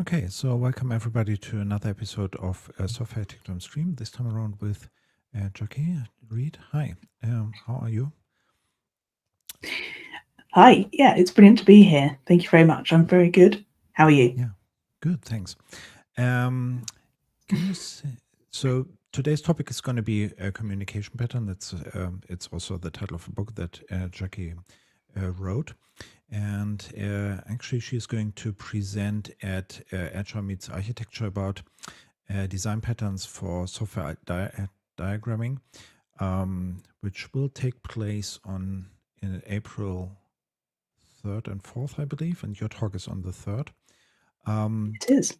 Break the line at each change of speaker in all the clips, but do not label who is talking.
Okay, so welcome everybody to another episode of Software Tech on Stream. This time around with Jacqui Read. Hi, how are you?
Hi, yeah, it's brilliant to be here. Thank you very much. I'm very good. How are you?
Yeah, good, thanks. Can you so today's topic is going to be a communication pattern. It's also the title of a book that Jacqui wrote. And actually, she's going to present at Agile Meets Architecture about design patterns for software diagramming, which will take place in April 3rd and 4th, I believe, and your talk is on the 3rd.
It is.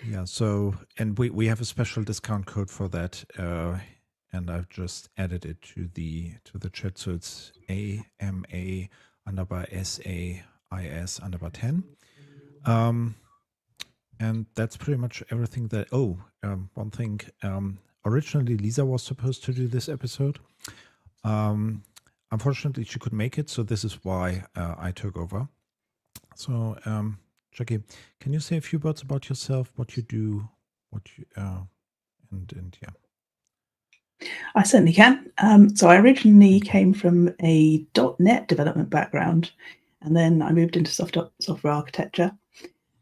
Yeah, so, and we have a special discount code for that, and I've just added it to the chat, so it's AMA_SAIS_10. And that's pretty much everything that. One thing. Originally, Lisa was supposed to do this episode. Unfortunately, she couldn't make it, so this is why I took over. So, Jacqui, can you say a few words about yourself, what you do, and yeah.
I certainly can. So I originally came from a .NET development background, and then I moved into software architecture.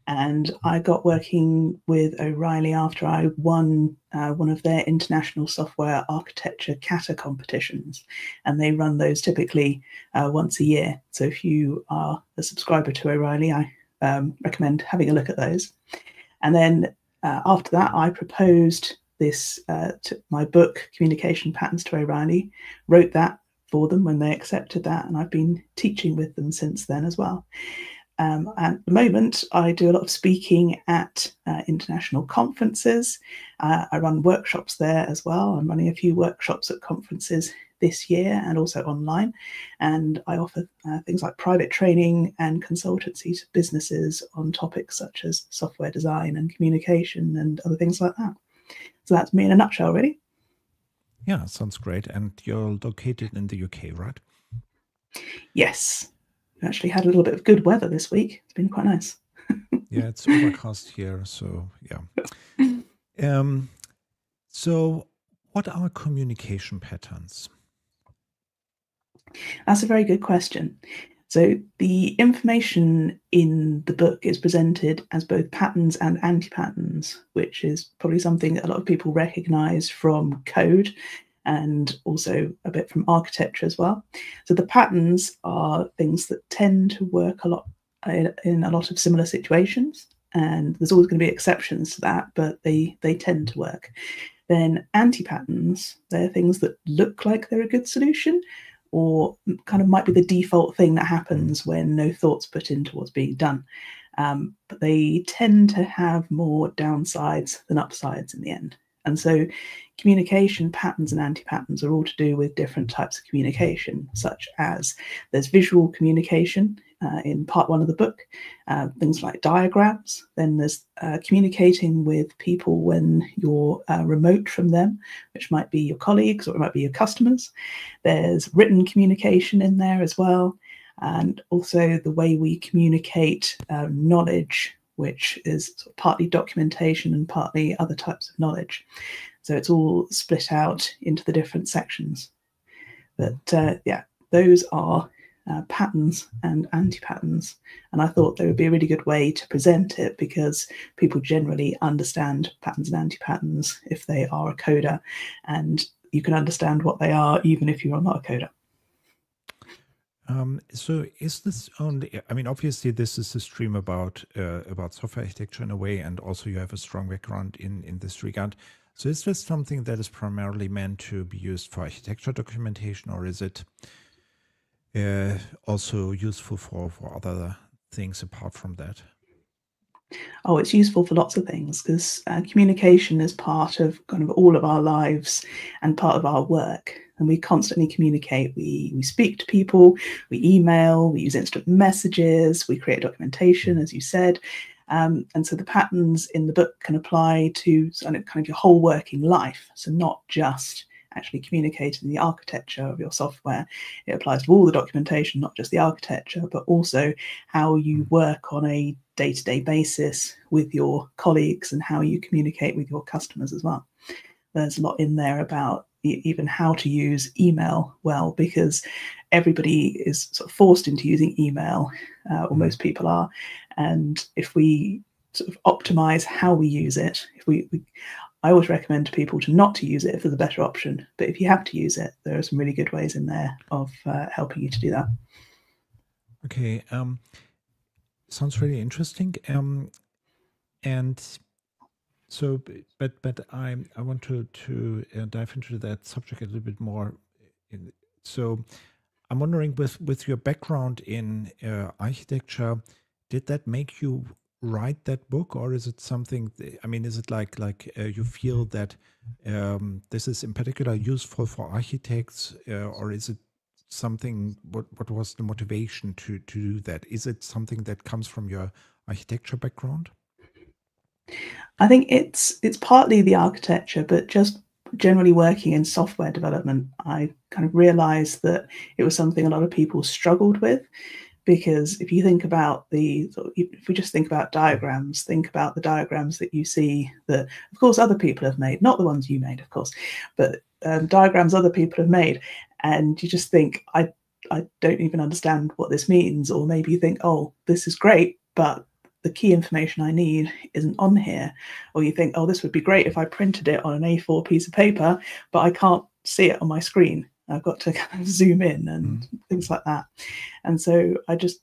And I got working with O'Reilly after I won one of their international software architecture kata competitions. And they run those typically once a year. So if you are a subscriber to O'Reilly, I recommend having a look at those. And then after that, I proposed this to my book, Communication Patterns to O'Reilly, wrote that for them when they accepted that. And I've been teaching with them since then as well. At the moment, I do a lot of speaking at international conferences. I run workshops there as well. I'm running a few workshops at conferences this year and also online. And I offer things like private training and consultancy to businesses on topics such as software design and communication and other things like that. So that's me in a nutshell, really.
Yeah, sounds great. And you're located in the UK, right?
Yes. We actually had a little bit of good weather this week. It's been quite nice.
Yeah, it's overcast here, so yeah. So what are communication patterns?
That's a very good question. So the information in the book is presented as both patterns and anti-patterns, which is probably something that a lot of people recognize from code and also a bit from architecture as well. So the patterns are things that tend to work a lot in a lot of similar situations. And there's always going to be exceptions to that, but they tend to work. Then anti-patterns, they're things that look like they're a good solution, or kind of might be the default thing that happens when no thought's put into what's being done. But they tend to have more downsides than upsides in the end. And so communication patterns and anti-patterns are all to do with different types of communication, such as there's visual communication in part one of the book, things like diagrams. Then there's communicating with people when you're remote from them, which might be your colleagues or it might be your customers. There's written communication in there as well, and also the way we communicate knowledge, which is sort of partly documentation and partly other types of knowledge. So it's all split out into the different sections. But yeah, those are patterns and anti-patterns. And I thought there would be a really good way to present it because people generally understand patterns and anti-patterns if they are a coder, and you can understand what they are even if you are not a coder.
So is this only, I mean, obviously this is a stream about software architecture in a way, and also you have a strong background in this regard. So is this something that is primarily meant to be used for architecture documentation, or is it also useful for other things apart from that?
Oh, it's useful for lots of things because communication is part of kind of all of our lives and part of our work. And we constantly communicate. We speak to people, we email, we use instant messages, we create documentation, as you said. And so the patterns in the book can apply to kind of your whole working life. So not just actually communicating the architecture of your software. It applies to all the documentation, not just the architecture, but also how you work on a day-to-day basis with your colleagues and how you communicate with your customers as well. There's a lot in there about even how to use email well, because everybody is sort of forced into using email, or most people are. And if we sort of optimize how we use it, I always recommend to people not to use it if there's a better option. But if you have to use it, there are some really good ways in there of helping you to do that.
Okay, sounds really interesting. And so, but I want to dive into that subject a little bit more. So, I'm wondering, with your background in architecture, did that make you write that book, or is it something? I mean, is it like you feel that this is in particular useful for architects, or is it something? What was the motivation to do that? Is it something that comes from your architecture background?
I think it's partly the architecture, but just generally working in software development, I kind of realized that it was something a lot of people struggled with. Because if you think about if we just think about diagrams, think about the diagrams that you see that, of course, other people have made, not the ones you made, of course, but diagrams other people have made. And you just think, I don't even understand what this means. Or maybe you think, oh, this is great, but the key information I need isn't on here. Or you think, oh, this would be great if I printed it on an A4 piece of paper, but I can't see it on my screen. I've got to kind of zoom in and things like that. And so I just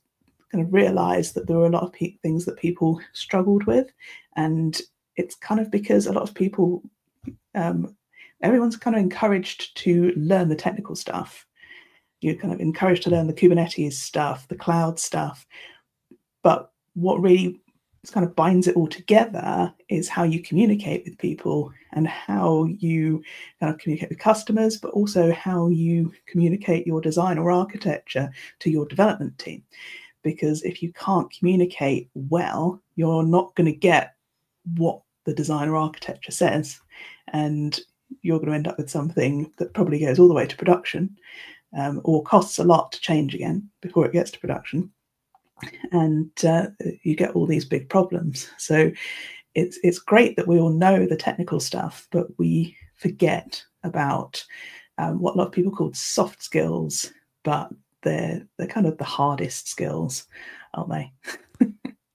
kind of realized that there were a lot of things that people struggled with. And it's kind of because a lot of people, everyone's kind of encouraged to learn the technical stuff. You're kind of encouraged to learn the Kubernetes stuff, the cloud stuff. But what really kind of binds it all together is how you communicate with people and how you kind of communicate with customers, but also how you communicate your design or architecture to your development team. Because if you can't communicate well, you're not going to get what the design or architecture says, and you're going to end up with something that probably goes all the way to production, or costs a lot to change again before it gets to production. And you get all these big problems. So it's great that we all know the technical stuff, but we forget about what a lot of people call soft skills, but they're kind of the hardest skills, aren't they?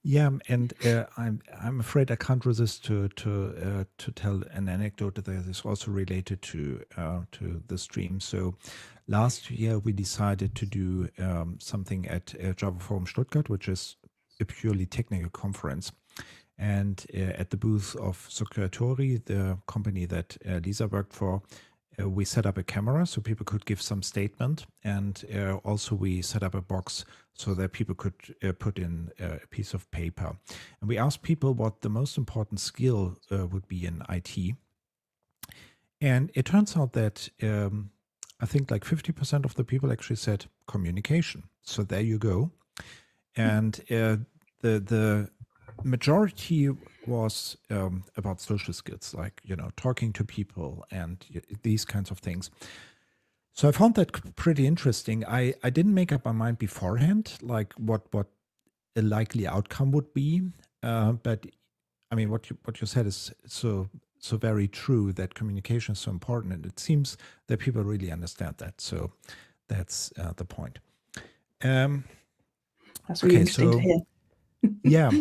Yeah, and I'm afraid I can't resist to tell an anecdote that is also related to the stream. So last year we decided to do something at Java Forum Stuttgart, which is a purely technical conference. And at the booth of Socratori, the company that Lisa worked for, we set up a camera so people could give some statement, and also we set up a box so that people could put in a piece of paper. And we asked people what the most important skill would be in IT. And it turns out that I think like 50% of the people actually said communication. So there you go. And the majority was about social skills, like, talking to people and these kinds of things. So I found that pretty interesting. I didn't make up my mind beforehand, like what a likely outcome would be. But I mean, what you said is so very true, that communication is so important, and it seems that people really understand that. So that's the point.
That's really interesting to hear.
Yeah.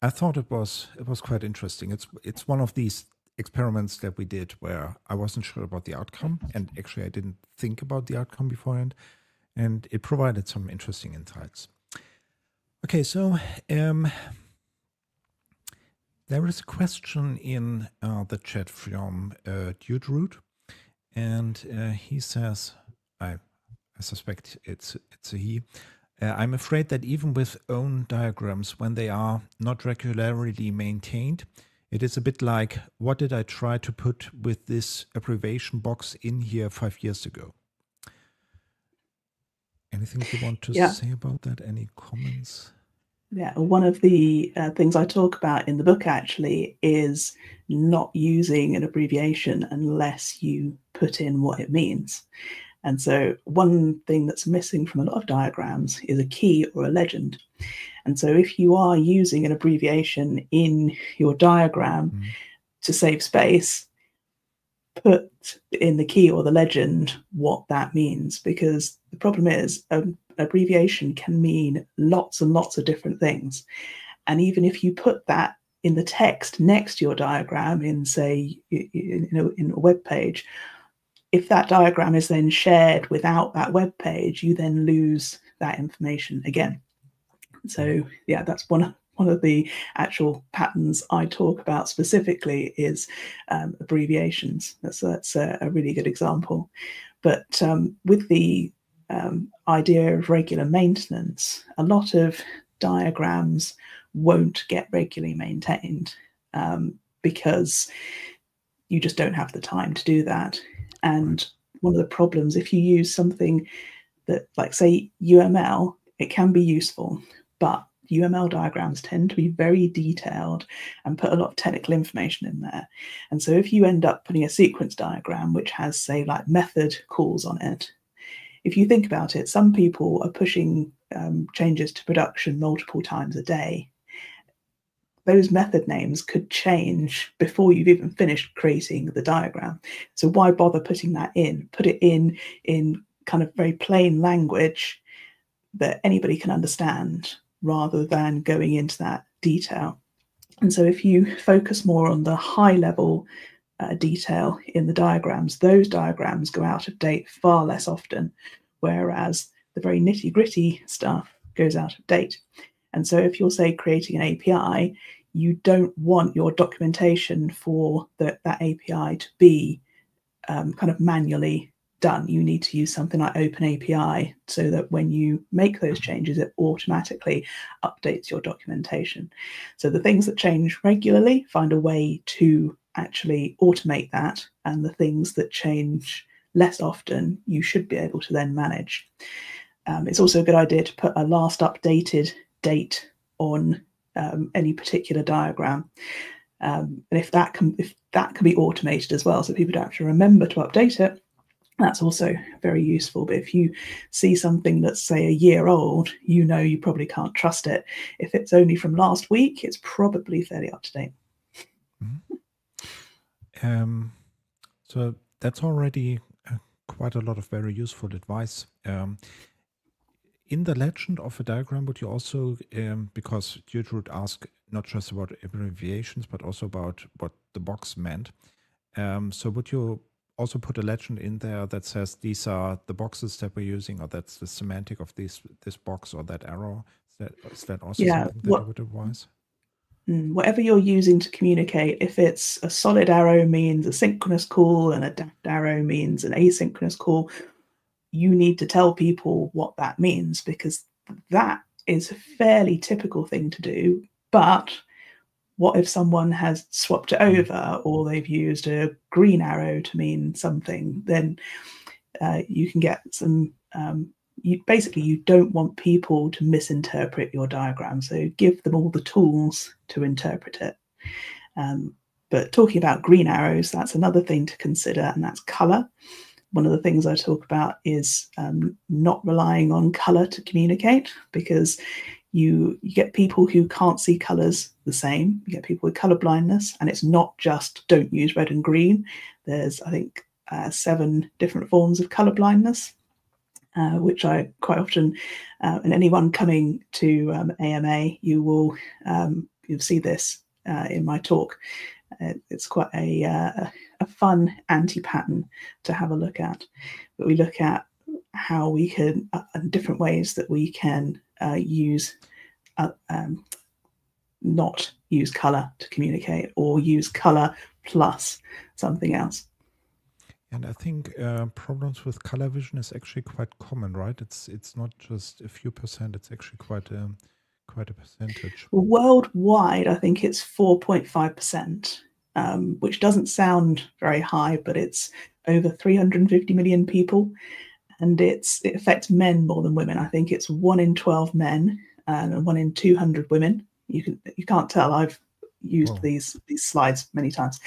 I thought it was quite interesting. It's one of these experiments that we did where I wasn't sure about the outcome, and actually I didn't think about the outcome beforehand, and it provided some interesting insights. Okay, so there is a question in the chat from Dude Root, and he says, I suspect it's a he. I'm afraid that even with own diagrams, when they are not regularly maintained, it is a bit like, what did I try to put with this abbreviation box in here 5 years ago? Anything you want to say about that? Any comments?
Yeah, one of the things I talk about in the book actually is not using an abbreviation unless you put in what it means. And so one thing that's missing from a lot of diagrams is a key or a legend. And so if you are using an abbreviation in your diagram to save space, put in the key or the legend what that means, because the problem is an abbreviation can mean lots and lots of different things. And even if you put that in the text next to your diagram in, say, in a web page, if that diagram is then shared without that web page, you then lose that information again. So yeah, that's one of the actual patterns I talk about specifically is abbreviations. That's a really good example. But with the idea of regular maintenance, a lot of diagrams won't get regularly maintained because you just don't have the time to do that. And one of the problems, if you use something that, like, say, UML, it can be useful, but UML diagrams tend to be very detailed and put a lot of technical information in there. And so if you end up putting a sequence diagram which has, say, like method calls on it, if you think about it, some people are pushing changes to production multiple times a day. Those method names could change before you've even finished creating the diagram. So why bother putting that in? Put it in kind of very plain language that anybody can understand, rather than going into that detail. And so if you focus more on the high level detail in the diagrams, those diagrams go out of date far less often, whereas the very nitty gritty stuff goes out of date. And so if you're, say, creating an API, you don't want your documentation for that API to be kind of manually done. You need to use something like OpenAPI so that when you make those changes, it automatically updates your documentation. So the things that change regularly, find a way to actually automate that, and the things that change less often, you should be able to then manage. It's also a good idea to put a last updated date on any particular diagram. And if that can be automated as well, so people don't have to remember to update it, that's also very useful. But if you see something that's, say, a year old, you probably can't trust it. If it's only from last week, it's probably fairly up to date.
So that's already quite a lot of very useful advice. In the legend of a diagram, would you also, because you would ask not just about abbreviations, but also about what the box meant. So would you also put a legend in there that says these are the boxes that we're using, or that's the semantic of this box or that arrow? Is that also something that you would advise?
Whatever you're using to communicate, if it's a solid arrow means a synchronous call and a dashed arrow means an asynchronous call, you need to tell people what that means, because that is a fairly typical thing to do. But what if someone has swapped it over, or they've used a green arrow to mean something? Then you can get some, you don't want people to misinterpret your diagram. So give them all the tools to interpret it. But talking about green arrows, that's another thing to consider, and that's color. One of the things I talk about is not relying on color to communicate, because you get people who can't see colors the same. You get people with color blindness, and it's not just don't use red and green. There's, I think, 7 different forms of color blindness, which I quite often, and anyone coming to AMA, you'll see this in my talk. It's quite a fun anti-pattern to have a look at. But we look at how we can, different ways that we can not use color to communicate, or use color plus something else.
And I think problems with color vision is actually quite common, right? It's not just a few percent; it's actually quite a percentage.
Worldwide, I think it's 4.5%, which doesn't sound very high, but it's over 350 million people, and it affects men more than women. I think it's 1 in 12 men and 1 in 200 women. You can't tell. I've used these slides many times,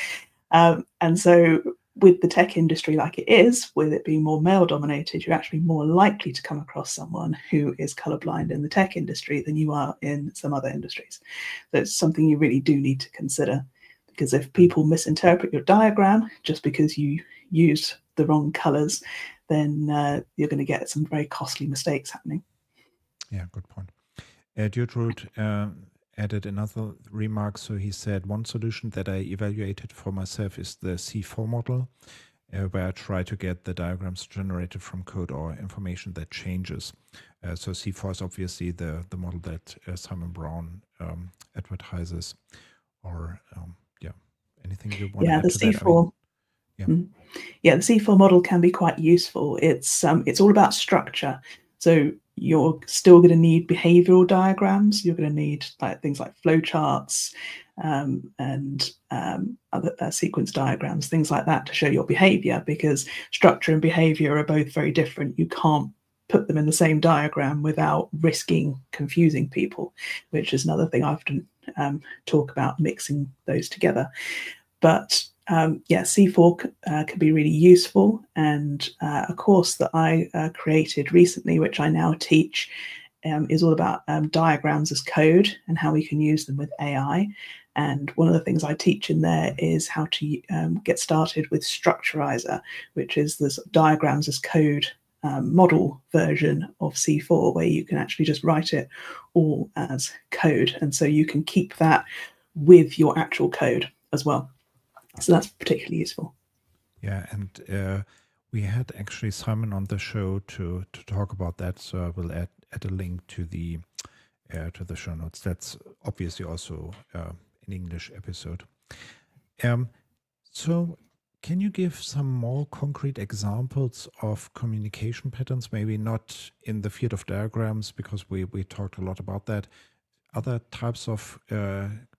and so with the tech industry like it is, with it being more male dominated, you're actually more likely to come across someone who is colorblind in the tech industry than you are in some other industries. So it's something you really do need to consider, because if people misinterpret your diagram just because you use the wrong colors, then you're going to get some very costly mistakes happening.
Yeah, good point. Deirdre added another remark. So he said, one solution that I evaluated for myself is the C4 model, where I try to get the diagrams generated from code or information that changes. So C4 is obviously the model that Simon Brown advertises. Or yeah, anything you want to add to that?
C4. Yeah, the C4 model can be quite useful. It's all about structure. So you're still going to need behavioral diagrams. You're going to need things like flowcharts and other sequence diagrams, things like that, to show your behavior, because structure and behavior are both very different. You can't put them in the same diagram without risking confusing people, which is another thing I often talk about, mixing those together. But yeah, C4 can be really useful. And a course that I created recently, which I now teach, is all about diagrams as code and how we can use them with AI. And one of the things I teach in there is how to get started with Structurizer, which is this diagrams as code model version of C4, where you can actually just write it all as code. And so you can keep that with your actual code as well. So that's particularly useful.
Yeah, and we had actually Simon on the show to talk about that. So I will add a link to the show notes. That's obviously also an English episode. So can you give some more concrete examples of communication patterns? Maybe not in the field of diagrams, because we talked a lot about that. Other types of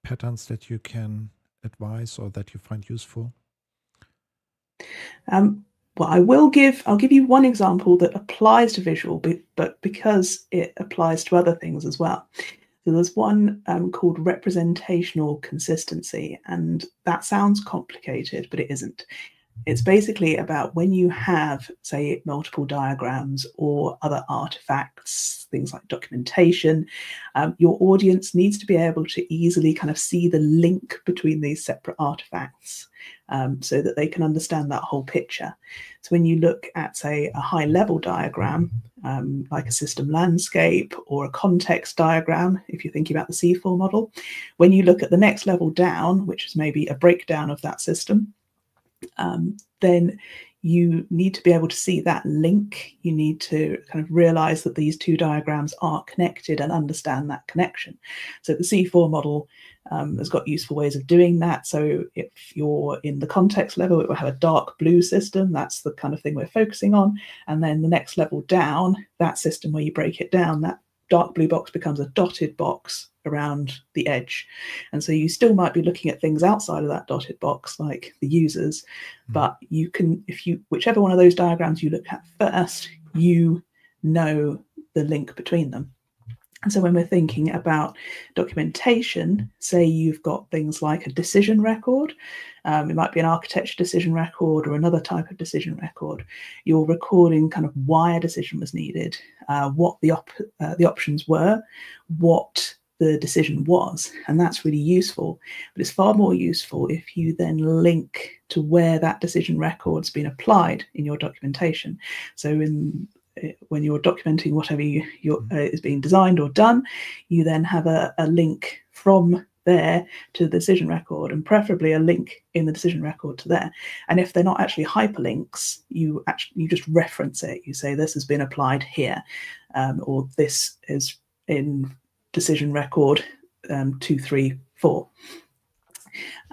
patterns that you can advise or that you find useful?
Well, I'll give you one example that applies to visual, but because it applies to other things as well. So there's one called representational consistency, and that sounds complicated, but it isn't. It's basically about when you have, say, multiple diagrams or other artifacts, things like documentation, your audience needs to be able to easily kind of see the link between these separate artifacts, so that they can understand that whole picture. So when you look at, say, a high-level diagram, like a system landscape or a context diagram, if you're thinking about the C4 model, when you look at the next level down, which is maybe a breakdown of that system, then you need to be able to see that link. You need to kind of realize that these two diagrams are connected and understand that connection. So the C4 model has got useful ways of doing that. So if you're in the context level, it will have a dark blue system. That's the kind of thing we're focusing on. And then the next level down, that system where you break it down, that dark blue box becomes a dotted box around the edge. And so you still might be looking at things outside of that dotted box, like the users, but you can, whichever one of those diagrams you look at first, you know the link between them. And so when we're thinking about documentation, say you've got things like a decision record, it might be an architecture decision record or another type of decision record. You're recording kind of why a decision was needed, what the options were, what the decision was, and that's really useful. But it's far more useful if you then link to where that decision record's been applied in your documentation. So when you're documenting whatever is being designed or done, you then have a link from there to the decision record, and preferably a link in the decision record to there. And if they're not actually hyperlinks, you just reference it. You say this has been applied here, or this is in decision record 2, 3, 4.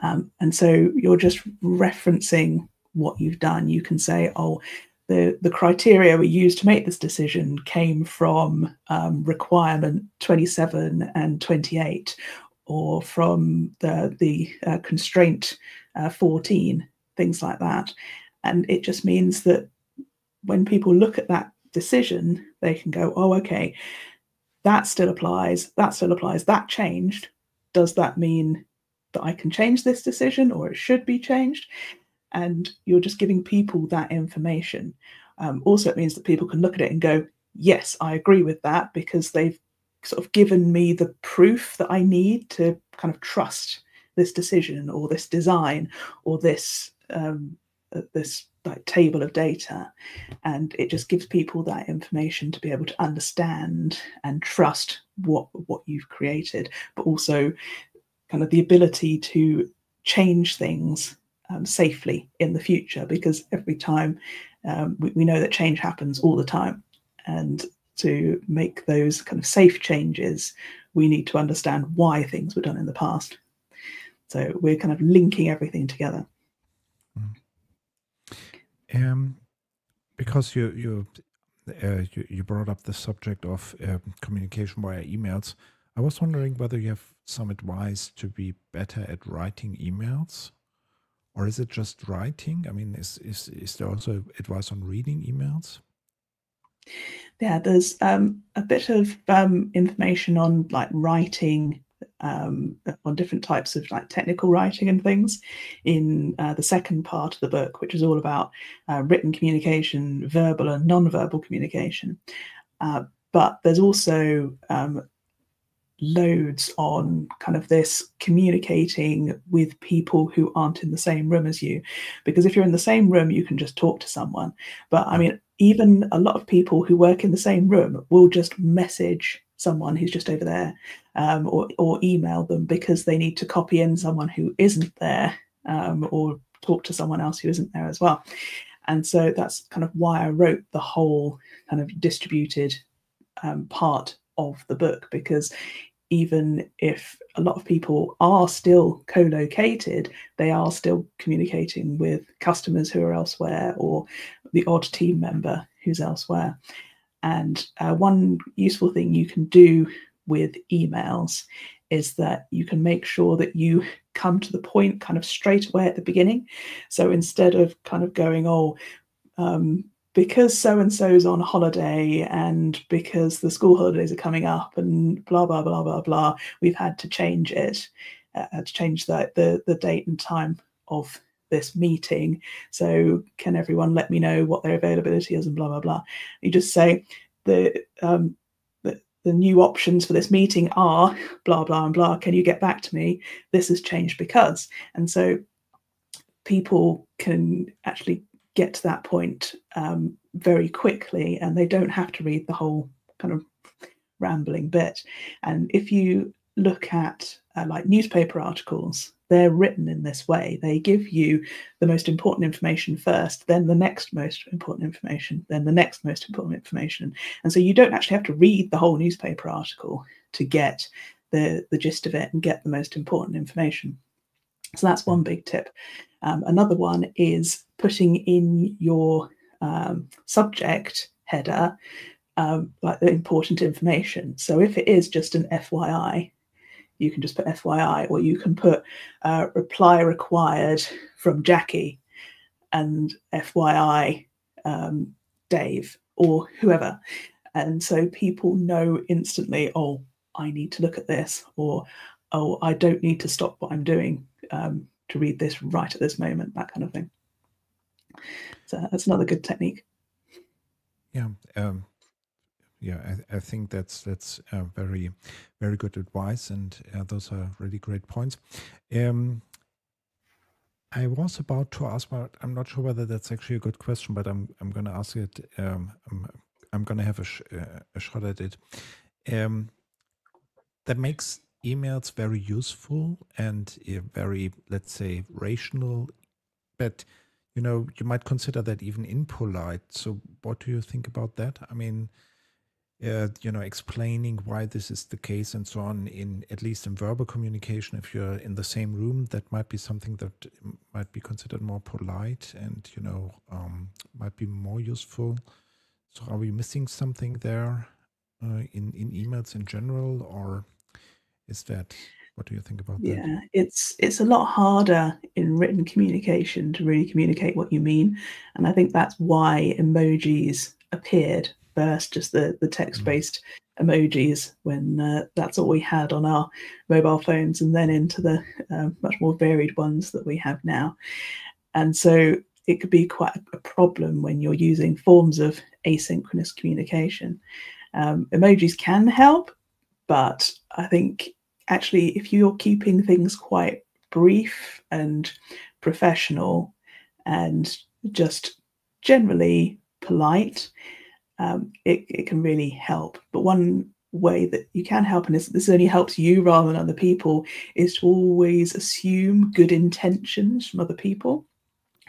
And so you're just referencing what you've done. You can say, oh, the criteria we used to make this decision came from requirement 27 and 28, or from the constraint 14, things like that. And it just means that when people look at that decision, they can go, oh, okay, that still applies, that changed. Does that mean that I can change this decision, or it should be changed? and you're just giving people that information. Also, it means that people can look at it and go, yes, I agree with that, because they've sort of given me the proof that I need to kind of trust this decision or this design or this like table of data. And it just gives people that information to be able to understand and trust what you've created, but also kind of the ability to change things safely in the future, because every time we know that change happens all the time, and to make those kind of safe changes, we need to understand why things were done in the past. So we're kind of linking everything together.
Because you brought up the subject of communication via emails, I was wondering whether you have some advice to be better at writing emails, or is it just writing? I mean, is there also advice on reading emails?
Yeah, there's a bit of information on like writing, on different types of like technical writing and things in the second part of the book, which is all about written communication, verbal and non-verbal communication. But there's also loads on kind of this communicating with people who aren't in the same room as you, because if you're in the same room you can just talk to someone, but I mean, even a lot of people who work in the same room will just message someone who's just over there, or email them because they need to copy in someone who isn't there, or talk to someone else who isn't there as well. And so that's kind of why I wrote the whole kind of distributed part of the book, because even if a lot of people are still co-located, they are still communicating with customers who are elsewhere, or the odd team member who's elsewhere. And one useful thing you can do with emails is that you can make sure that you come to the point kind of straight away at the beginning. So instead of kind of going, because so-and-so's on holiday and because the school holidays are coming up and blah, blah, blah, blah, blah, we've had to change it, to change the date and time of this meeting. So can everyone let me know what their availability is and blah, blah, blah. You just say the new options for this meeting are blah, blah, and blah. Can you get back to me? This has changed because. And so people can actually get to that point very quickly, and they don't have to read the whole kind of rambling bit. And if you look at like newspaper articles, they're written in this way. They give you the most important information first, then the next most important information, then the next most important information. And so you don't actually have to read the whole newspaper article to get the gist of it and get the most important information. So that's one big tip. Another one is putting in your subject header like the important information. So if it is just an FYI, you can just put FYI, or you can put reply required from Jacqui and FYI Dave or whoever. And so people know instantly, oh, I need to look at this, or oh, I don't need to stop what I'm doing to read this right at this moment, that kind of thing. So that's another good technique.
Yeah, I think that's very, very good advice, and those are really great points. I was about to ask, but I'm not sure whether that's actually a good question, but I'm going to ask it. I'm going to have a shot at it. That makes emails very useful and very, let's say, rational, but you might consider that even impolite. So what do you think about that? I mean, explaining why this is the case and so on, in at least in verbal communication, if you're in the same room, that might be something that might be considered more polite and, might be more useful. So are we missing something there in emails in general, or is that, what do you think about that?
Yeah, it's a lot harder in written communication to really communicate what you mean. And I think that's why emojis appeared first, just the text-based emojis, when that's all we had on our mobile phones, and then into the much more varied ones that we have now. And so it could be quite a problem when you're using forms of asynchronous communication. Emojis can help, but I think actually if you're keeping things quite brief and professional and just generally polite, it can really help. But one way that you can help, and this only helps you rather than other people, is to always assume good intentions from other people,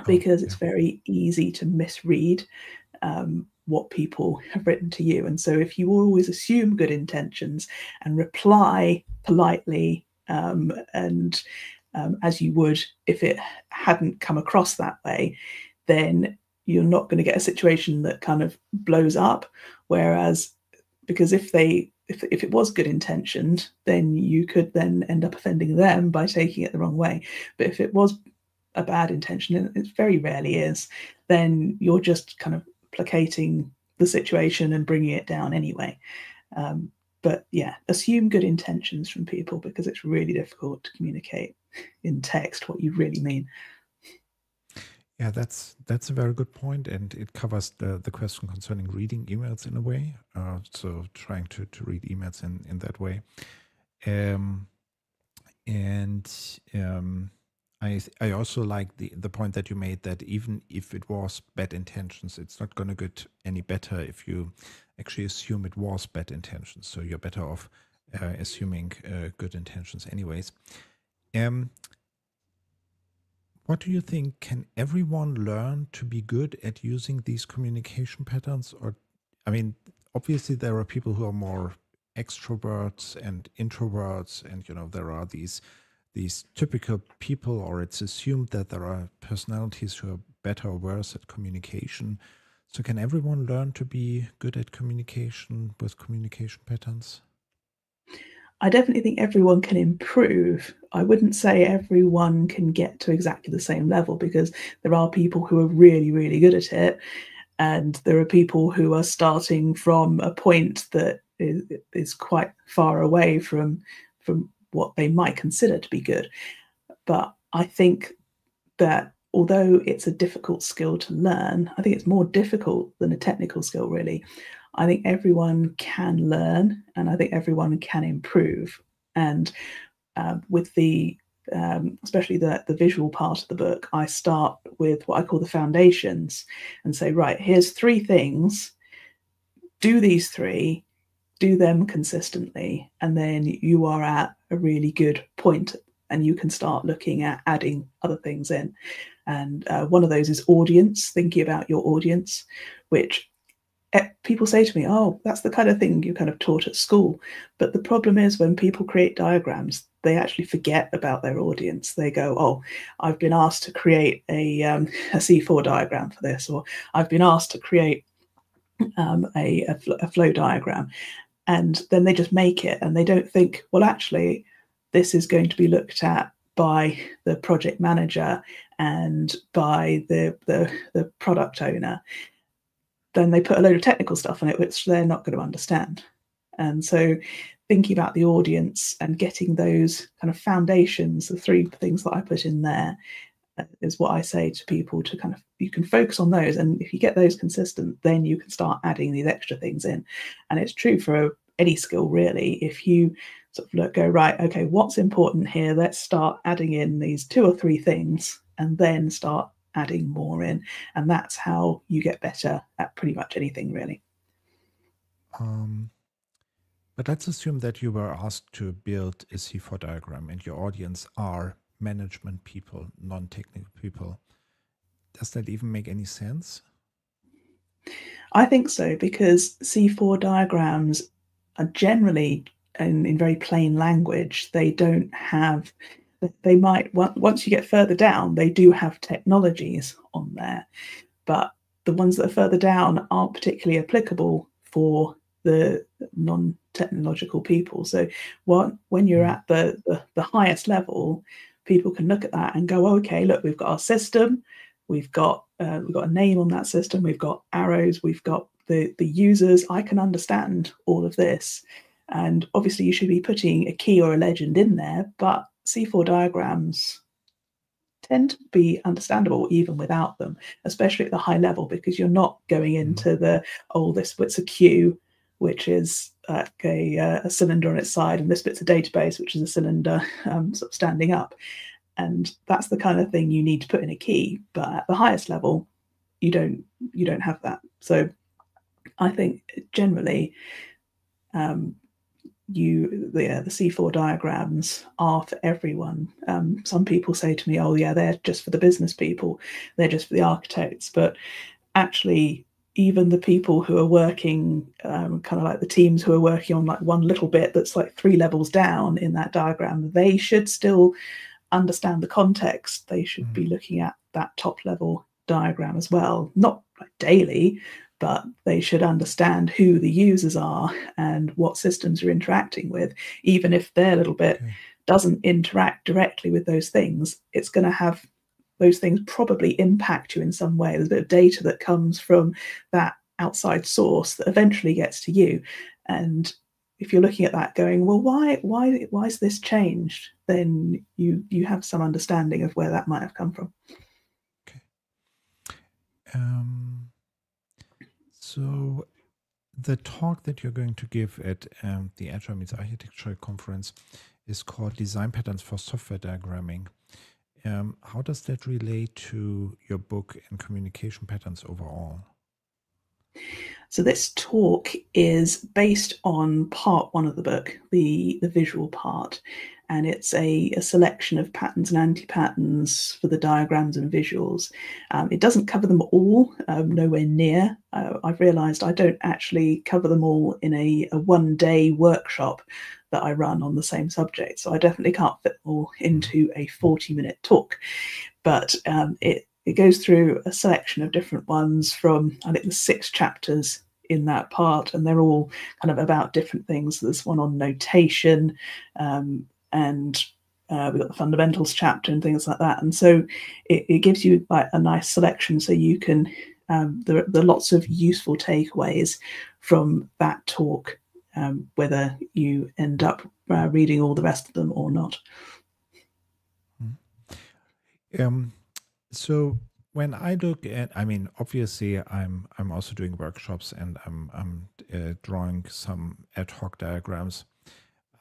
because it's very easy to misread what people have written to you. And so if you always assume good intentions and reply politely and as you would if it hadn't come across that way, then you're not going to get a situation that kind of blows up. Whereas, because if it was good intentioned, then you could then end up offending them by taking it the wrong way. But if it was a bad intention, and it very rarely is, then you're just kind of placating the situation and bringing it down anyway. But yeah, assume good intentions from people, because it's really difficult to communicate in text what you really mean.
Yeah, that's a very good point, and it covers the question concerning reading emails in a way. So trying to read emails in that way. I also like the point that you made, that even if it was bad intentions, it's not going to get any better if you actually assume it was bad intentions. So you're better off assuming good intentions anyways. What do you think? Can everyone learn to be good at using these communication patterns? Or, I mean, obviously there are people who are more extroverts and introverts, and there are these typical people, or it's assumed that there are personalities who are better or worse at communication. So can everyone learn to be good at communication with communication patterns?
I definitely think everyone can improve. I wouldn't say everyone can get to exactly the same level, because there are people who are really, really good at it. And there are people who are starting from a point that is quite far away from what they might consider to be good. But I think that although it's a difficult skill to learn, I think it's more difficult than a technical skill, really. I think everyone can learn, and I think everyone can improve. And with especially the visual part of the book, I start with what I call the foundations and say, right, here's 3 things. Do these 3, do them consistently, and then you are at a really good point, and you can start looking at adding other things in. And one of those is audience, thinking about your audience, which people say to me, oh, that's the kind of thing you kind of taught at school. But the problem is, when people create diagrams, they actually forget about their audience. They go, oh, I've been asked to create a C4 diagram for this, or I've been asked to create a flow diagram. And then they just make it, and they don't think, well, actually, this is going to be looked at by the project manager and by the product owner. Then they put a load of technical stuff on it, which they're not going to understand. And so thinking about the audience and getting those kind of foundations, the 3 things that I put in there, is what I say to people, to kind of, you can focus on those. And if you get those consistent, then you can start adding these extra things in. And it's true for any skill, really. If you sort of go, right, okay, what's important here? Let's start adding in these 2 or 3 things, and then start adding more in. And that's how you get better at pretty much anything, really.
But let's assume that you were asked to build a C4 diagram, and your audience are management people, non-technical people. Does that even make any sense?
I think so, because C4 diagrams are generally in very plain language. They don't have, they might, once you get further down, they do have technologies on there, but the ones that are further down aren't particularly applicable for the non-technological people. So when you're at the highest level, people can look at that and go, okay, look, we've got our system, we've got a name on that system, we've got arrows, we've got the users. I can understand all of this. And obviously you should be putting a key or a legend in there, but C4 diagrams tend to be understandable even without them, especially at the high level, because you're not going into the, oh, this bit's a queue, which is a cylinder on its side, and this bit's a database, which is a cylinder sort of standing up. And that's the kind of thing you need to put in a key. But at the highest level, you don't have that. So I think generally, the C4 diagrams are for everyone. Some people say to me, oh yeah, they're just for the business people, they're just for the architects. But actually, even the people who are working, kind of like the teams who are working on like one little bit that's like 3 levels down in that diagram, they should still understand the context. They should be looking at that top level diagram as well, not like daily, but they should understand who the users are and what systems you're interacting with. Even if their little bit doesn't interact directly with those things, it's going to have those things probably impact you in some way. There's a bit of data that comes from that outside source that eventually gets to you. And if you're looking at that going, well, why is this changed? Then you have some understanding of where that might have come from.
Okay. So the talk that you're going to give at the Agile Meets Architecture conference is called Design Patterns for Software Diagramming. How does that relate to your book and communication patterns overall?
So this talk is based on part 1 of the book, the visual part, and it's a selection of patterns and anti-patterns for the diagrams and visuals. It doesn't cover them all, nowhere near. I've realised I don't actually cover them all in a 1-day workshop that I run on the same subject, so I definitely can't fit them all into a 40-minute talk. But it goes through a selection of different ones from, I think there's 6 chapters in that part, and they're all kind of about different things. There's one on notation, and we've got the fundamentals chapter and things like that. And so it gives you like a nice selection, so you can, there are lots of useful takeaways from that talk, whether you end up reading all the rest of them or not.
So when I look at, I mean, obviously I'm also doing workshops, and I'm drawing some ad hoc diagrams,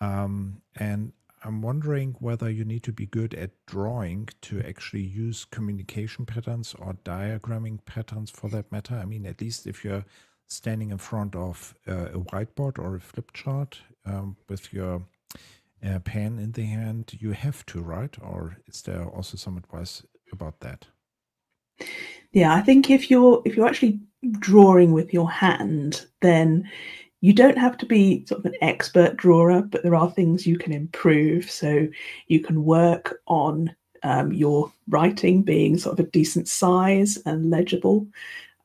and I'm wondering whether you need to be good at drawing to actually use communication patterns or diagramming patterns for that matter. I mean, at least if you're standing in front of a whiteboard or a flip chart with your pen in the hand, you have to, right? Or is there also some advice about that?
Yeah, I think if you're actually drawing with your hand, then you don't have to be sort of an expert drawer, but there are things you can improve. So you can work on your writing being sort of a decent size and legible.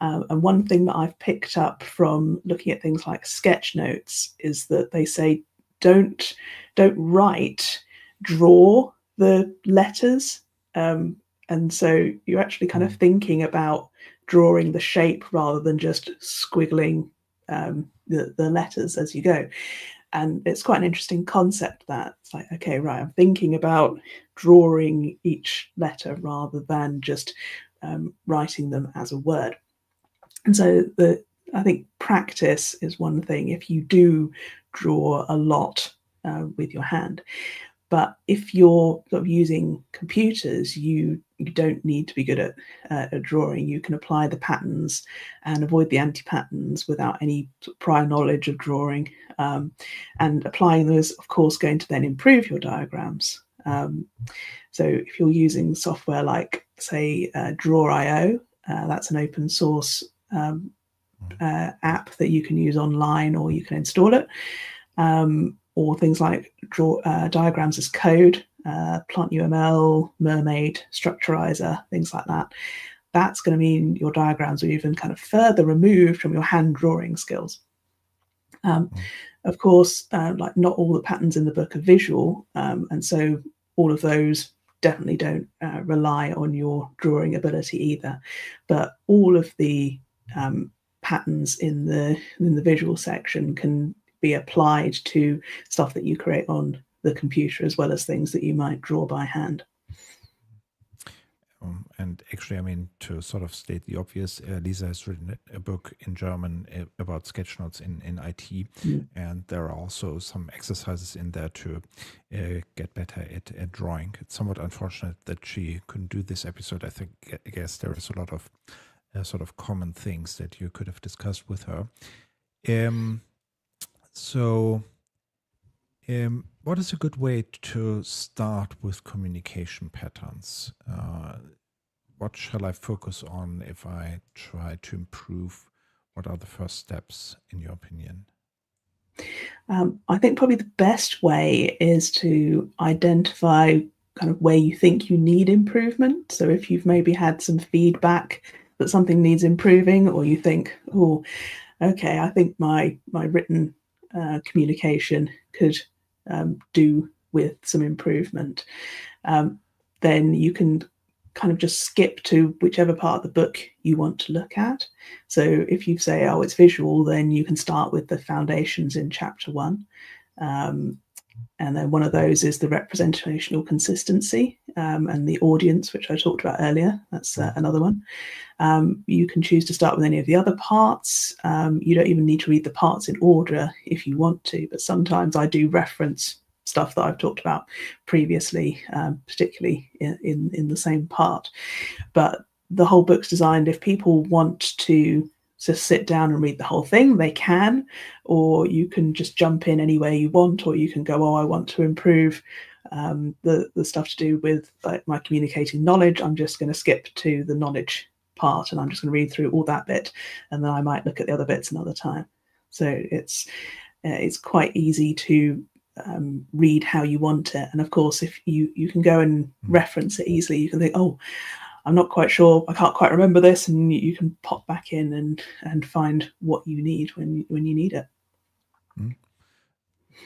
And one thing that I've picked up from looking at things like sketch notes is that they say don't write, draw the letters. And so you're actually kind of thinking about drawing the shape rather than just squiggling the letters as you go. And it's quite an interesting concept that it's like, okay, right, I'm thinking about drawing each letter rather than just writing them as a word. And so I think practice is one thing if you do draw a lot with your hand. But if you're sort of using computers, you don't need to be good at drawing. You can apply the patterns and avoid the anti-patterns without any sort of prior knowledge of drawing. And applying those, of course, going to then improve your diagrams. So if you're using software like, say, Draw.io, that's an open source app that you can use online, or you can install it. Or things like diagrams as code, Plant UML, Mermaid, Structurizer, things like that. That's going to mean your diagrams are even kind of further removed from your hand drawing skills. Of course, like not all the patterns in the book are visual, and so all of those definitely don't rely on your drawing ability either. But all of the patterns in the visual section can be applied to stuff that you create on the computer, as well as things that you might draw by hand.
And actually, I mean, to sort of state the obvious, Lisa has written a book in German about sketchnotes in IT, and there are also some exercises in there to get better at drawing. It's somewhat unfortunate that she couldn't do this episode. I guess there is a lot of sort of common things that you could have discussed with her. What is a good way to start with communication patterns? What shall I focus on if I try to improve? What are the first steps, in your opinion?
I think probably the best way is to identify kind of where you think you need improvement. So if you've maybe had some feedback that something needs improving, or you think, oh, okay, I think my written communication could do with some improvement, then you can kind of just skip to whichever part of the book you want to look at. So if you say, oh, it's visual, then you can start with the foundations in chapter 1. And then one of those is the representational consistency and the audience, which I talked about earlier. That's another one. You can choose to start with any of the other parts. You don't even need to read the parts in order if you want to, but sometimes I do reference stuff that I've talked about previously, particularly in the same part. But the whole book's designed, if people want to just sit down and read the whole thing, they can, or you can just jump in anywhere you want, or you can go, oh, I want to improve the stuff to do with like my communicating knowledge. I'm just going to skip to the knowledge part and I'm just going to read through all that bit, and then I might look at the other bits another time. So it's quite easy to read how you want it. And of course, if you can go and reference it easily, you can think, oh, I'm not quite sure, I can't quite remember this, and you can pop back in and find what you need when you need it.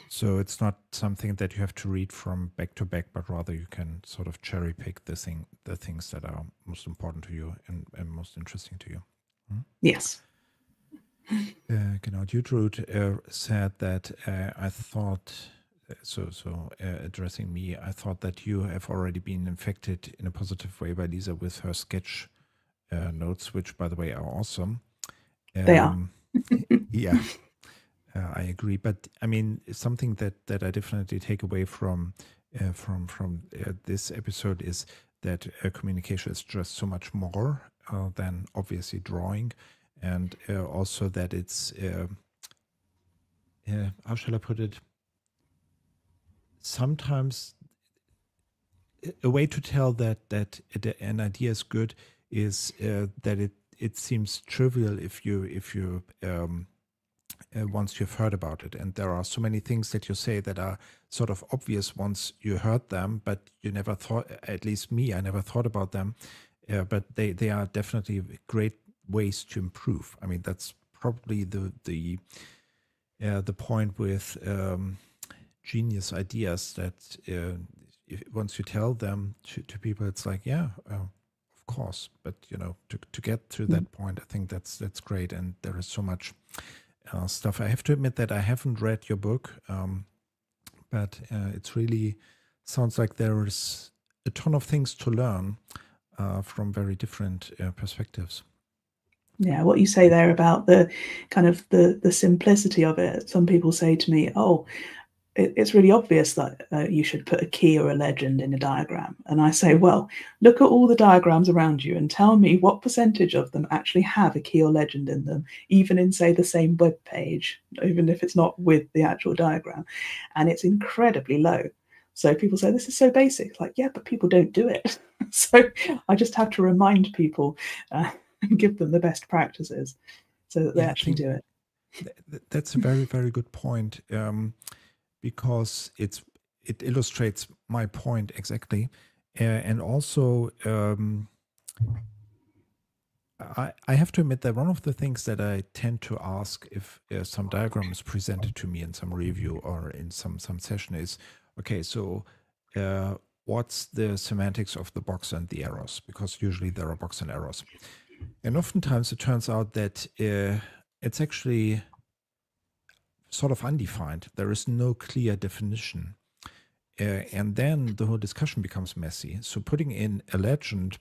So it's not something that you have to read from back to back, but rather you can sort of cherry pick the things that are most important to you and most interesting to you.
Yes.
Genau, Jude said that I thought, addressing me, I thought that you have already been infected in a positive way by Lisa with her sketch notes, which, by the way, are awesome.
They are.
Yeah, I agree. But I mean, something that I definitely take away from this episode is that communication is just so much more than obviously drawing. And also that it's, how shall I put it? Sometimes a way to tell that an idea is good is that it seems trivial if you once you've heard about it. And there are so many things that you say that are sort of obvious once you heard them, but you never thought, at least me, I never thought about them. But they are definitely great ways to improve. I mean, that's probably the point with genius ideas, that once you tell them to people, it's like, yeah, of course. But to get to that point, I think that's great. And there is so much stuff. I have to admit that I haven't read your book, but it's really sounds like there is a ton of things to learn from very different perspectives.
Yeah, what you say there about the kind of the simplicity of it. Some people say to me, oh, it's really obvious that you should put a key or a legend in a diagram. And I say, well, look at all the diagrams around you and tell me what percentage of them actually have a key or legend in them, even in, say, the same web page, even if it's not with the actual diagram. And it's incredibly low. So people say, this is so basic. It's like, yeah, but people don't do it. So I just have to remind people and give them the best practices so that they actually do it.
That's a very, very good point, because it illustrates my point exactly. And also, I have to admit that one of the things that I tend to ask if some diagram is presented to me in some review or in some session is, okay, so what's the semantics of the box and the arrows? Because usually there are box and arrows. And oftentimes it turns out that it's actually sort of undefined. There is no clear definition. And then the whole discussion becomes messy. So putting in a legend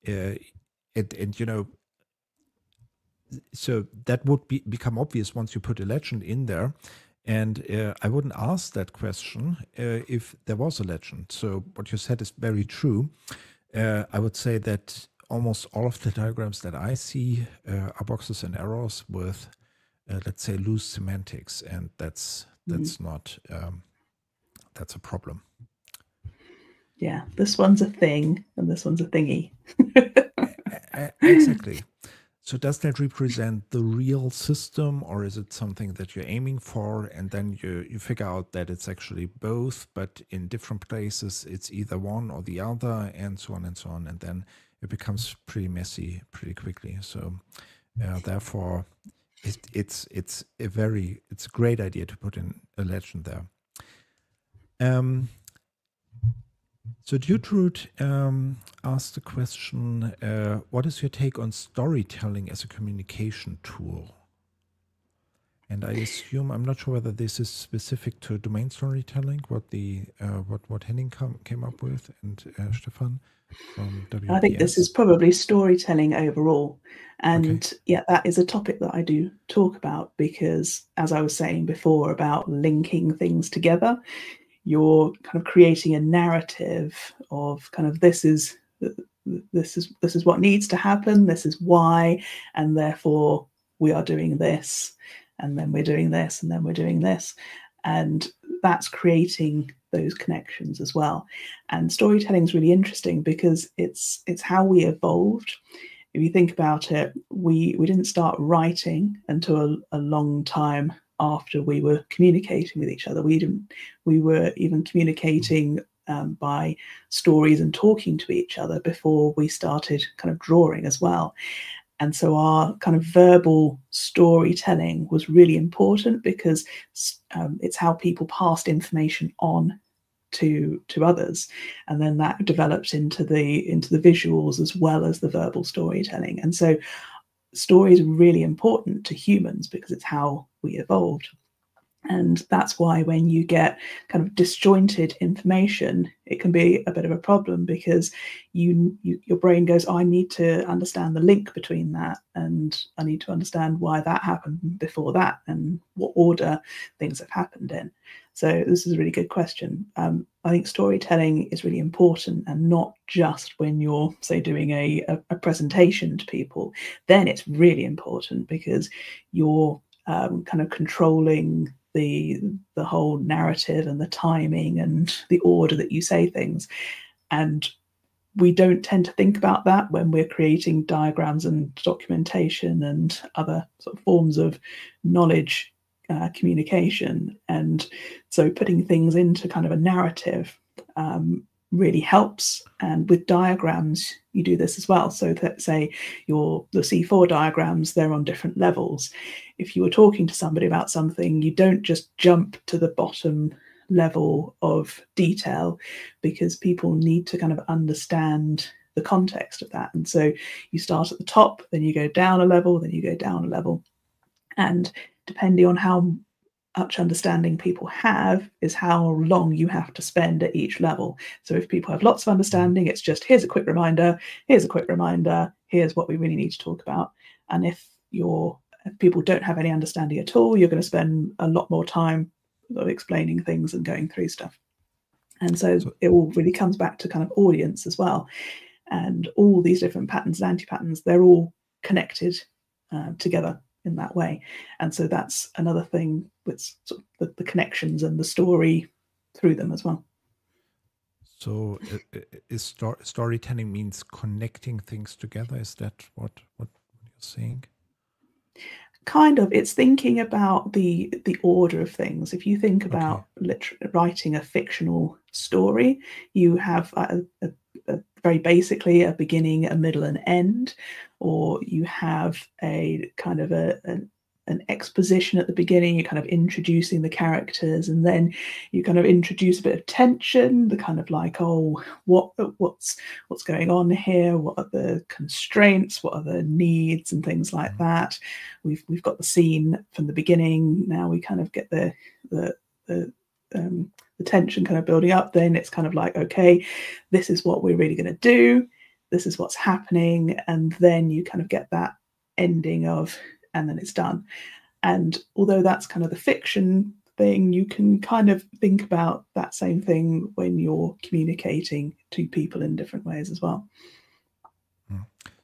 and you know, so that would become obvious once you put a legend in there. And I wouldn't ask that question if there was a legend. So what you said is very true. I would say that almost all of the diagrams that I see are boxes and arrows with, let's say, loose semantics, and that's not that's a problem.
Yeah, this one's a thing and this one's a thingy.
Exactly. So does that represent the real system, or is it something that you're aiming for? And then you figure out that it's actually both, but in different places, it's either one or the other, and so on and so on. And then it becomes pretty messy pretty quickly. So therefore, it's a great idea to put in a legend there. So Jude asked the question, what is your take on storytelling as a communication tool? And I assume, I'm not sure whether this is specific to domain storytelling, what Henning came up with, and Stefan from WPS.
I think this is probably storytelling overall. And yeah, that is a topic that I do talk about because, as I was saying before about linking things together, you're kind of creating a narrative of kind of this is what needs to happen, this is why, and therefore we are doing this, and then we're doing this, and then we're doing this, and that's creating those connections as well. And storytelling is really interesting because it's how we evolved. If you think about it, we didn't start writing until a long time after we were communicating with each other. We were even communicating by stories and talking to each other before we started kind of drawing as well. And so our kind of verbal storytelling was really important because it's how people passed information on to others, and then that develops into the visuals as well as the verbal storytelling. And so story is really important to humans because it's how we evolved. And that's why when you get kind of disjointed information, it can be a bit of a problem because your brain goes, oh, I need to understand the link between that, and I need to understand why that happened before that and what order things have happened in. So this is a really good question. I think storytelling is really important, and not just when you're, say, doing a presentation to people. Then it's really important because you're kind of controlling the whole narrative and the timing and the order that you say things. And we don't tend to think about that when we're creating diagrams and documentation and other sort of forms of knowledge communication. And so putting things into kind of a narrative really helps. And with diagrams, you do this as well. So that, say, the C4 diagrams, they're on different levels. If you were talking to somebody about something, you don't just jump to the bottom level of detail because people need to kind of understand the context of that. And so you start at the top, then you go down a level, then you go down a level. And depending on how much understanding people have is how long you have to spend at each level. So if people have lots of understanding, it's just, here's a quick reminder, here's what we really need to talk about. And if people don't have any understanding at all, you're going to spend a lot more time explaining things and going through stuff. And so it all really comes back to kind of audience as well. And all these different patterns and anti-patterns, they're all connected together in that way. And so that's another thing with sort of the connections and the story through them as well.
So is storytelling means connecting things together? Is that what you're saying?
Kind of. It's thinking about the order of things. If you think about writing a fictional story, you have very basically a beginning, a middle, and end, or you have a kind of an exposition at the beginning. You're kind of introducing the characters, and then you kind of introduce a bit of tension, the kind of like, oh, what's going on here? What are the constraints? What are the needs and things like that? We've got the scene from the beginning. Now we kind of get the tension kind of building up. Then it's kind of like, okay, this is what we're really going to do. this is what's happening, and then you kind of get that ending of, and then it's done. And although that's kind of the fiction thing, you can kind of think about that same thing when you're communicating to people in different ways as well.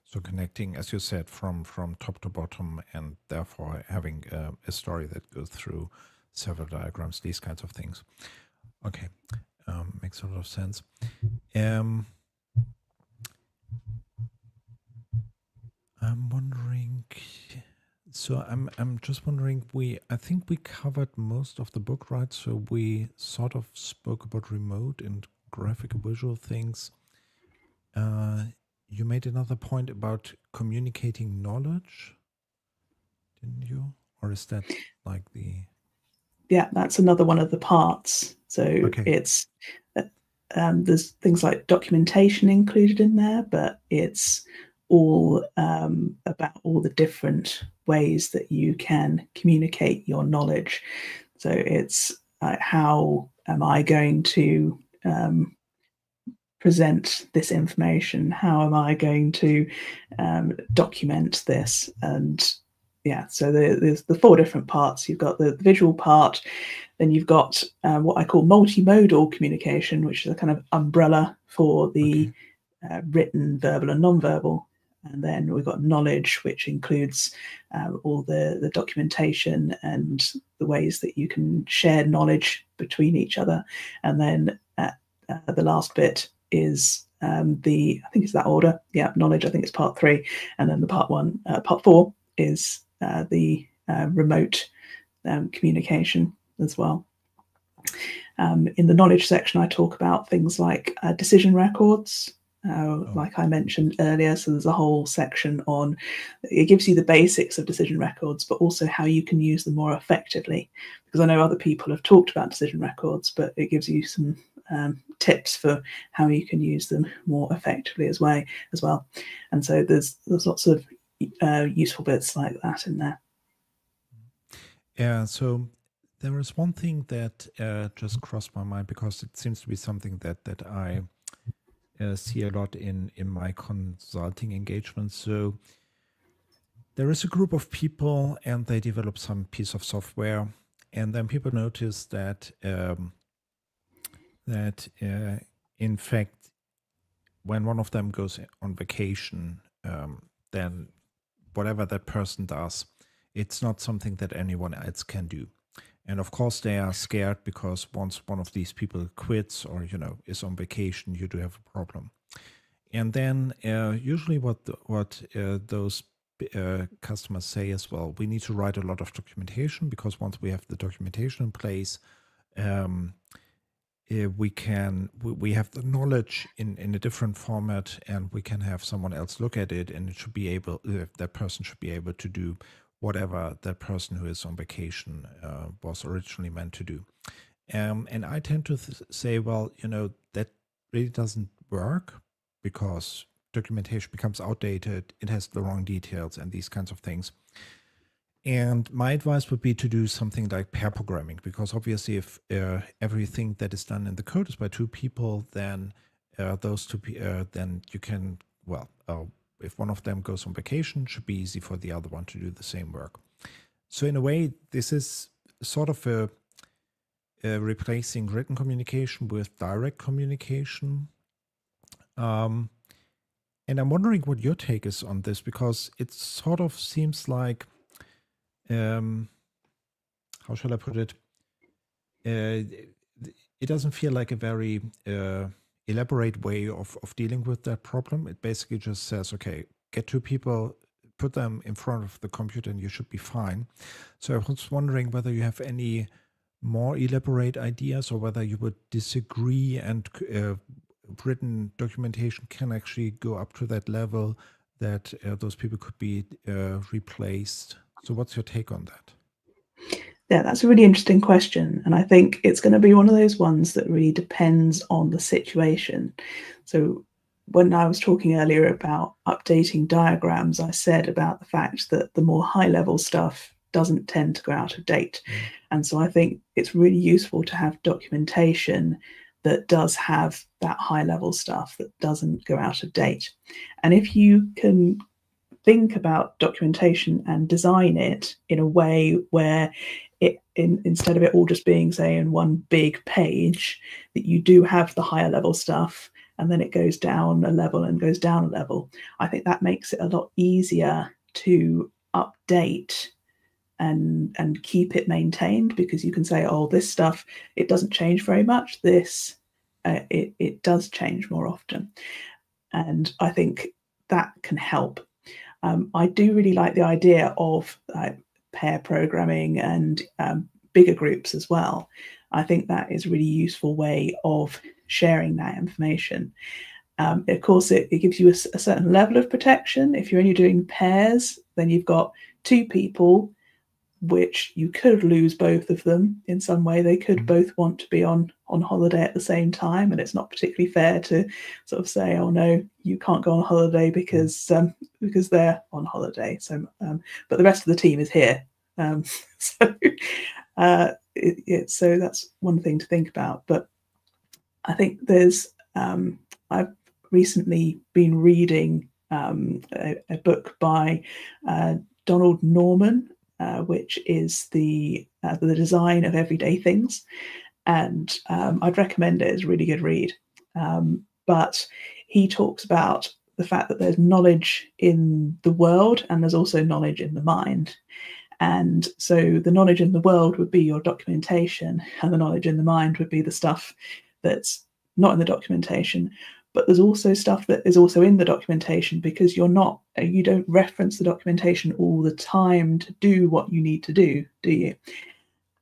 So connecting, as you said, from top to bottom, and therefore having a story that goes through several diagrams, these kinds of things. Okay, makes a lot of sense. I'm wondering. So I'm just wondering. I think we covered most of the book, right? So we sort of spoke about remote and graphical visual things. You made another point about communicating knowledge, didn't you? Or is that like the...
Yeah, that's another one of the parts. So
Okay.
it's there's things like documentation included in there, but it's all about all the different ways that you can communicate your knowledge. So it's how am I going to present this information? How am I going to document this? And yeah, so there's the 4 different parts. You've got the visual part, then you've got what I call multimodal communication, which is a kind of umbrella for the written, verbal, and nonverbal. And then we've got knowledge, which includes all the documentation and the ways that you can share knowledge between each other. And then the last bit is I think it's that order. Yeah, knowledge, I think it's part 3. And then the part 4 is the remote communication as well. In the knowledge section, I talk about things like decision records, like I mentioned earlier. So there's a whole section on, it gives you the basics of decision records, but also how you can use them more effectively. Because I know other people have talked about decision records, but it gives you some tips for how you can use them more effectively as well. And so there's lots of useful bits like that in there.
Yeah, so there is one thing that just crossed my mind, because it seems to be something that I see a lot in my consulting engagements. So there is a group of people and they develop some piece of software, and then people notice that in fact, when one of them goes on vacation, then whatever that person does, it's not something that anyone else can do. And of course, they are scared, because once one of these people quits or, is on vacation, you do have a problem. And then usually what those customers say as well, we need to write a lot of documentation, because once we have the documentation in place, we have the knowledge in a different format, and we can have someone else look at it, and it should be able, that person should be able to do whatever that person who is on vacation was originally meant to do. And I tend to say, well, that really doesn't work, because documentation becomes outdated, it has the wrong details and these kinds of things. And my advice would be to do something like pair programming, because obviously if everything that is done in the code is by 2 people, then those 2 then you can, well, if one of them goes on vacation, it should be easy for the other one to do the same work. So in a way, this is sort of a replacing written communication with direct communication. And I'm wondering what your take is on this, because it sort of seems like, how shall I put it? It doesn't feel like a very elaborate way of dealing with that problem. It basically just says, okay, get 2 people, put them in front of the computer, and you should be fine. So I was wondering whether you have any more elaborate ideas, or whether you would disagree, and written documentation can actually go up to that level, that those people could be replaced. So what's your take on that?
Yeah, that's a really interesting question. And I think it's going to be one of those ones that really depends on the situation. So when I was talking earlier about updating diagrams, I said about the fact that the more high-level stuff doesn't tend to go out of date. And so I think it's really useful to have documentation that does have that high level stuff that doesn't go out of date. And if you can think about documentation and design it in a way where instead of it all just being, say, in one big page, that you do have the higher level stuff and then it goes down a level and goes down a level, I think that makes it a lot easier to update and keep it maintained, because you can say, oh, this stuff, it doesn't change very much. This, it does change more often. And I think that can help. I do really like the idea of pair programming and bigger groups as well. I think that is a really useful way of sharing that information. Of course, it gives you a certain level of protection. If you're only doing pairs, then you've got two people, which you could lose both of them in some way. They could both want to be on holiday at the same time, and it's not particularly fair to sort of say, oh no, you can't go on holiday because they're on holiday. So but the rest of the team is here. So that's one thing to think about. But I think there's I've recently been reading a book by Donald Norman, which is the design of everyday things, and I'd recommend it. It's a really good read. But he talks about the fact that there's knowledge in the world and there's also knowledge in the mind. And so the knowledge in the world would be your documentation, and the knowledge in the mind would be the stuff that's not in the documentation. But there's also stuff that is also in the documentation, because you don't reference the documentation all the time to do what you need to do you?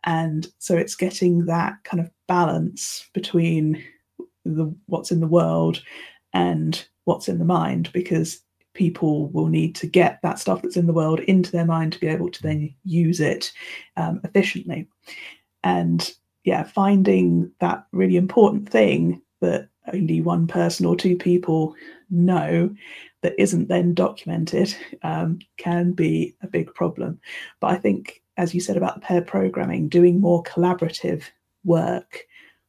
And so it's getting that kind of balance between what's in the world and what's in the mind, because people will need to get that stuff that's in the world into their mind to be able to then use it efficiently. And yeah, finding that really important thing that only one person or two people know that isn't then documented can be a big problem. But I think, as you said about the pair programming, doing more collaborative work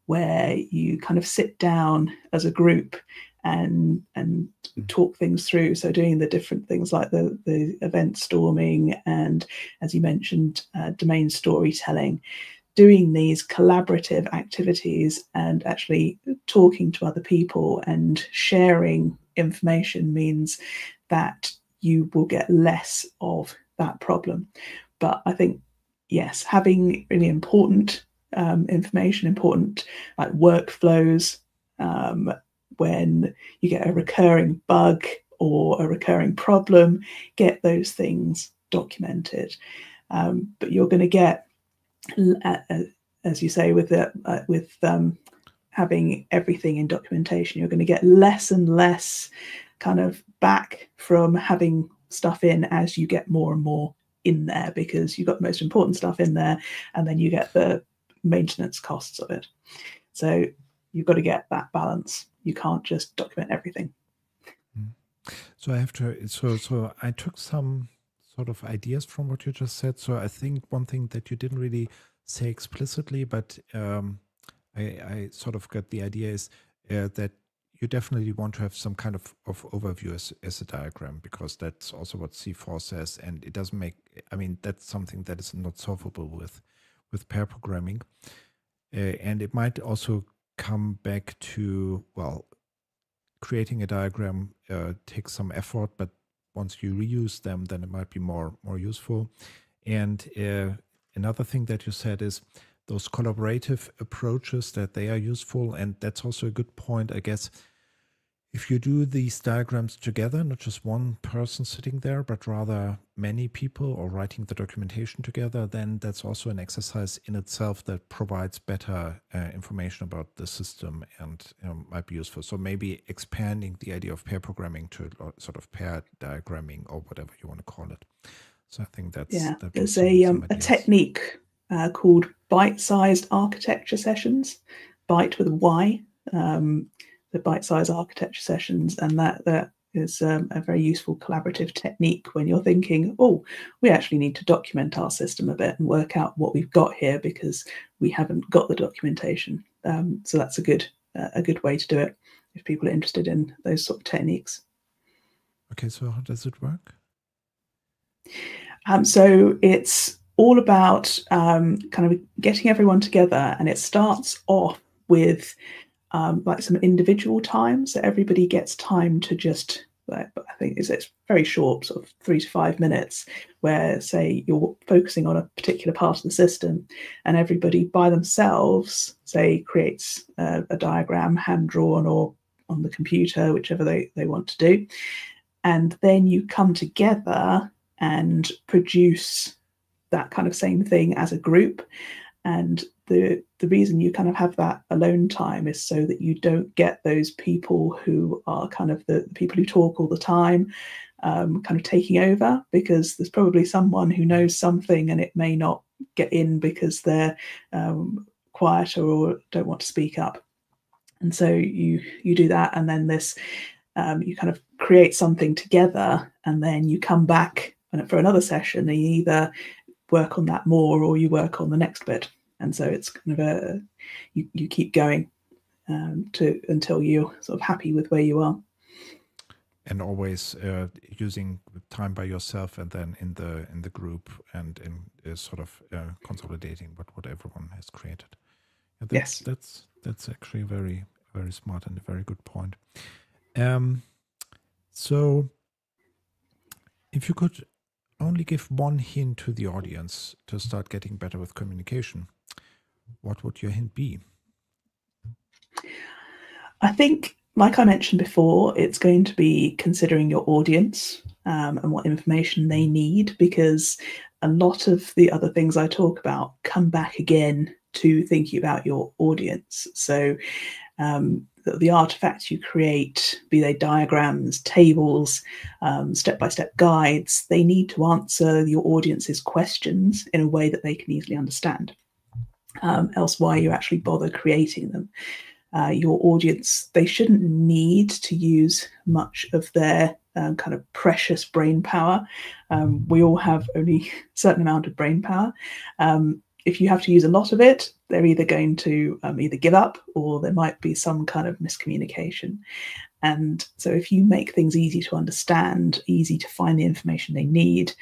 where you kind of sit down as a group and talk things through. So doing the different things like the event storming and, as you mentioned, domain storytelling, doing these collaborative activities and actually talking to other people and sharing information means that you will get less of that problem. But I think, yes, having really important information, important like workflows, when you get a recurring bug or a recurring problem, get those things documented. But you're going to get, as you say, with having everything in documentation, you're going to get less and less kind of back from having stuff in as you get more and more in there, because you've got the most important stuff in there and then you get the maintenance costs of it. So you've got to get that balance. You can't just document everything.
So I have to, so I took some sort of ideas from what you just said. So I think one thing that you didn't really say explicitly, but I sort of got the idea is that you definitely want to have some kind of overview as a diagram, because that's also what C4 says, and it doesn't make, I mean, that's something that is not solvable with pair programming. And it might also come back to, well, creating a diagram takes some effort, but once you reuse them, then it might be more useful. And another thing that you said is those collaborative approaches, that they are useful. And that's also a good point, I guess. If you do these diagrams together, not just one person sitting there, but rather many people or writing the documentation together, then that's also an exercise in itself that provides better information about the system and might be useful. So maybe expanding the idea of pair programming to sort of pair diagramming or whatever you want to call it. So I think that's...
Yeah, there's a technique called bite-sized architecture sessions, bite with a Y. The bite-sized architecture sessions, and that is a very useful collaborative technique when you're thinking, oh, we actually need to document our system a bit and work out what we've got here because we haven't got the documentation. So that's a good a good way to do it if people are interested in those sort of techniques.
Okay, so how does it work?
So it's all about kind of getting everyone together, and it starts off with like some individual time. So everybody gets time to just, I think it's very short, sort of 3 to 5 minutes, where, say, you're focusing on a particular part of the system, and everybody by themselves, say, creates a diagram, hand drawn or on the computer, whichever they want to do. And then you come together and produce that kind of same thing as a group. And the reason you kind of have that alone time is so that you don't get those people who are kind of the people who talk all the time, kind of taking over, because there's probably someone who knows something and it may not get in because they're quieter or don't want to speak up. And so you do that, and then this you kind of create something together, and then you come back for another session and you either work on that more or you work on the next bit. And so it's kind of you keep going until you're sort of happy with where you are.
And always using time by yourself and then in the group and in sort of consolidating what everyone has created. Yeah,
Yes.
That's actually very, very smart and a very good point. So if you could only give one hint to the audience to start getting better with communication, what would your hint be?
I think, like I mentioned before, it's going to be considering your audience and what information they need, because a lot of the other things I talk about come back again to thinking about your audience. So the artifacts you create, be they diagrams, tables, step-by-step guides, they need to answer your audience's questions in a way that they can easily understand. Else why you actually bother creating them? Your audience, they shouldn't need to use much of their kind of precious brain power. We all have only a certain amount of brain power. If you have to use a lot of it, they're either going to either give up or there might be some kind of miscommunication. And so if you make things easy to understand, easy to find the information they need,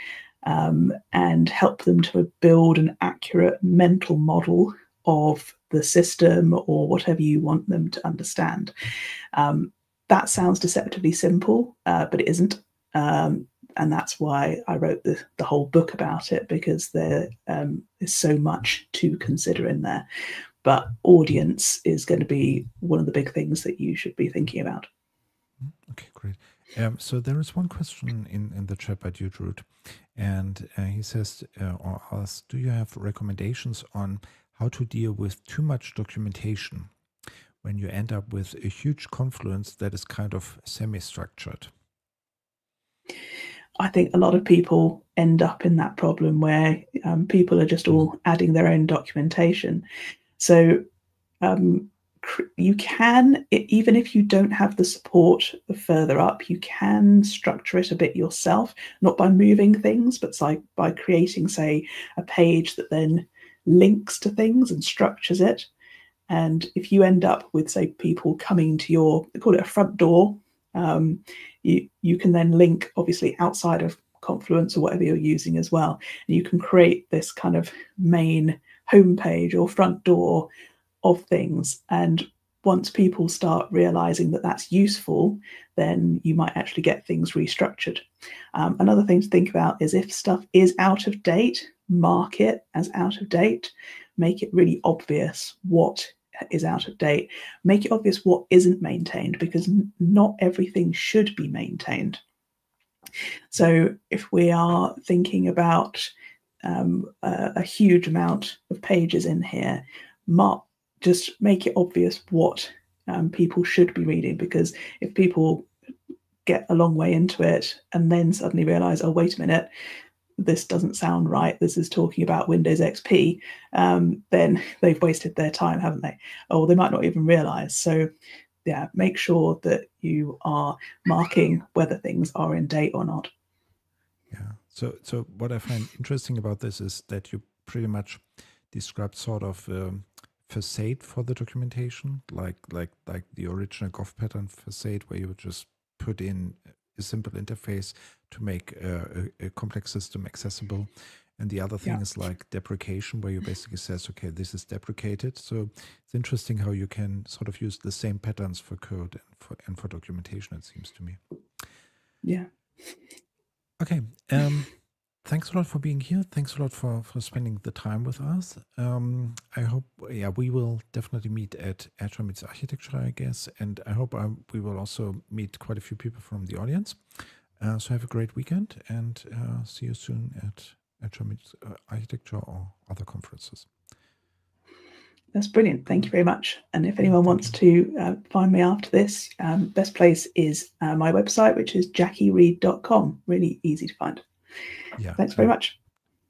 and help them to build an accurate mental model of the system or whatever you want them to understand. That sounds deceptively simple, but it isn't. And that's why I wrote the whole book about it, because there is so much to consider in there. But audience is going to be one of the big things that you should be thinking about.
Okay, great. So there is one question in the chat by Jude Root, and he says or asks, do you have recommendations on how to deal with too much documentation when you end up with a huge confluence that is kind of semi-structured?
I think a lot of people end up in that problem where people are just all adding their own documentation. So you can, even if you don't have the support further up, you can structure it a bit yourself, not by moving things, but by creating, say, a page that then links to things and structures it. And if you end up with, say, people coming to your, they call it a front door, you can then link, obviously, outside of Confluence or whatever you're using as well. And you can create this kind of main homepage or front door of things. And once people start realizing that that's useful, then you might actually get things restructured. Another thing to think about is if stuff is out of date, mark it as out of date. Make it really obvious what is out of date. Make it obvious what isn't maintained, because not everything should be maintained. So if we are thinking about a huge amount of pages in here, just make it obvious what people should be reading, because if people get a long way into it and then suddenly realize, oh, wait a minute, this doesn't sound right, this is talking about Windows XP, then they've wasted their time, haven't they? Or they might not even realize. So yeah, make sure that you are marking whether things are in date or not.
Yeah. So what I find interesting about this is that you pretty much described sort of facade for the documentation, like the original Gov pattern facade, where you would just put in a simple interface to make a complex system accessible. And the other thing is like deprecation, where you basically says, okay, this is deprecated. So it's interesting how you can sort of use the same patterns for code and for documentation, it seems to me.
Yeah.
Okay. Thanks a lot for being here. Thanks a lot for spending the time with us. I hope, we will definitely meet at Agile Meets Architecture, I guess. And I hope we will also meet quite a few people from the audience. So have a great weekend, and see you soon at Agile Meets Architecture or other conferences.
That's brilliant. Thank you very much. And if anyone wants to find me after this, best place is my website, which is JacquiRead.com. Really easy to find.
Yeah.
Thanks very much.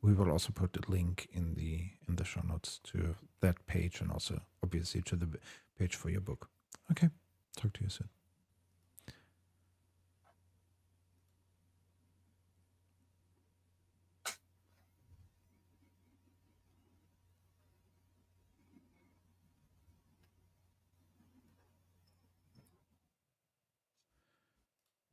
We will also put a link in the show notes to that page, and also obviously to the page for your book. Okay. Talk to you soon.